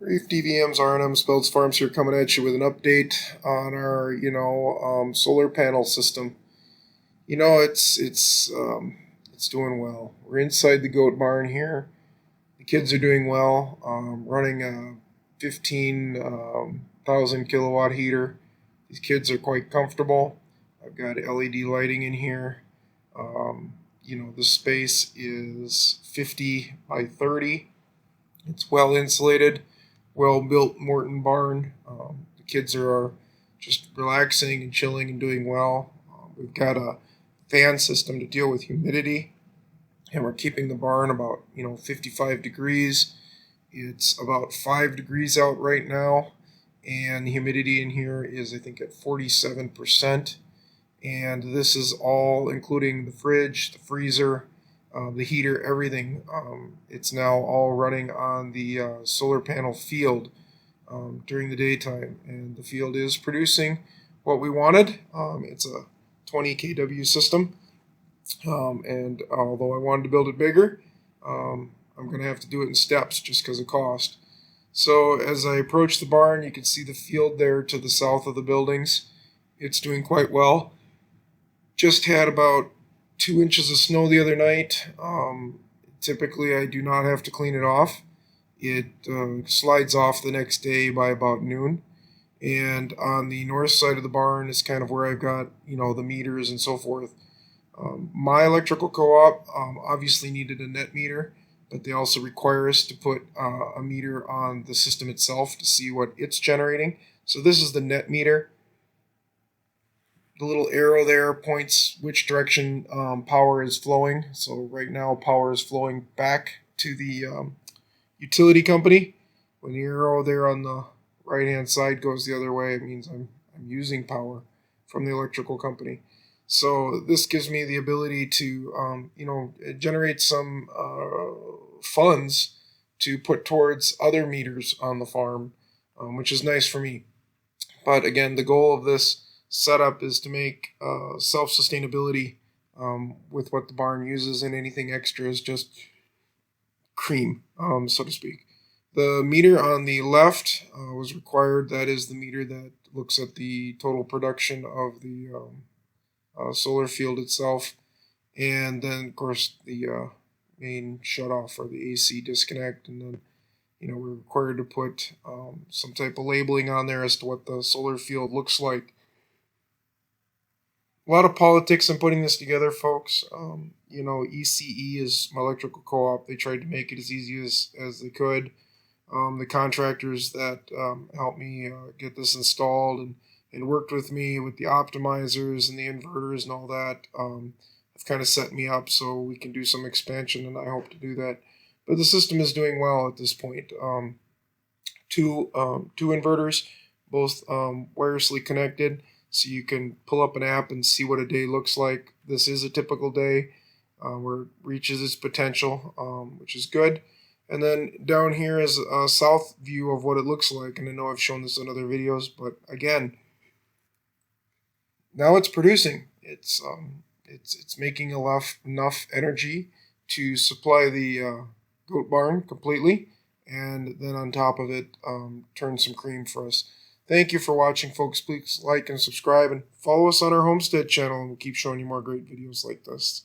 Reef DVM's RMSpeltz Farms here, coming at you with an update on our, solar panel system. It's doing well. We're inside the goat barn here. The kids are doing well. Running a 15,000 kilowatt heater. These kids are quite comfortable. I've got LED lighting in here. The space is 50 by 30. It's well insulated, well built Morton barn. The kids are just relaxing and chilling and doing well. We've got a fan system to deal with humidity, and we're keeping the barn about 55 degrees. It's about 5 degrees out right now, and the humidity in here is, I think, at 47%. And this is all including the fridge, the freezer, the heater, everything. It's now all running on the solar panel field during the daytime, and the field is producing what we wanted. It's a 20 kW system, and although I wanted to build it bigger, I'm going to have to do it in steps just because of cost. So as I approach the barn, you can see the field there to the south of the buildings. It's doing quite well. Just had about 2 inches of snow the other night. Typically, I do not have to clean it off. It slides off the next day by about noon. And on the north side of the barn is kind of where I've got, the meters and so forth. My electrical co-op obviously needed a net meter, but they also require us to put a meter on the system itself to see what it's generating. So this is the net meter. The little arrow there points which direction power is flowing. So right now power is flowing back to the utility company. When the arrow there on the right hand side goes the other way, it means I'm using power from the electrical company. So this gives me the ability to generate some funds to put towards other meters on the farm, which is nice for me. But again, the goal of this setup is to make self-sustainability with what the barn uses, and anything extra is just cream, so to speak. The meter on the left was required. That is the meter that looks at the total production of the solar field itself, and then of course the main shutoff or the AC disconnect, and then we're required to put some type of labeling on there as to what the solar field looks like. A lot of politics in putting this together, folks. ECE is my electrical co-op. They tried to make it as easy as they could. The contractors that helped me get this installed and worked with me with the optimizers and the inverters and all that have kind of set me up so we can do some expansion, and I hope to do that. But the system is doing well at this point. Two inverters, both wirelessly connected. So you can pull up an app and see what a day looks like. This is a typical day where it reaches its potential, which is good. And then down here is a south view of what it looks like. And I know I've shown this in other videos, but again, now it's producing. It's making enough energy to supply the goat barn completely, and then on top of it, turn some cream for us. Thank you for watching, folks. Please like and subscribe and follow us on our Homestead channel, and we'll keep showing you more great videos like this.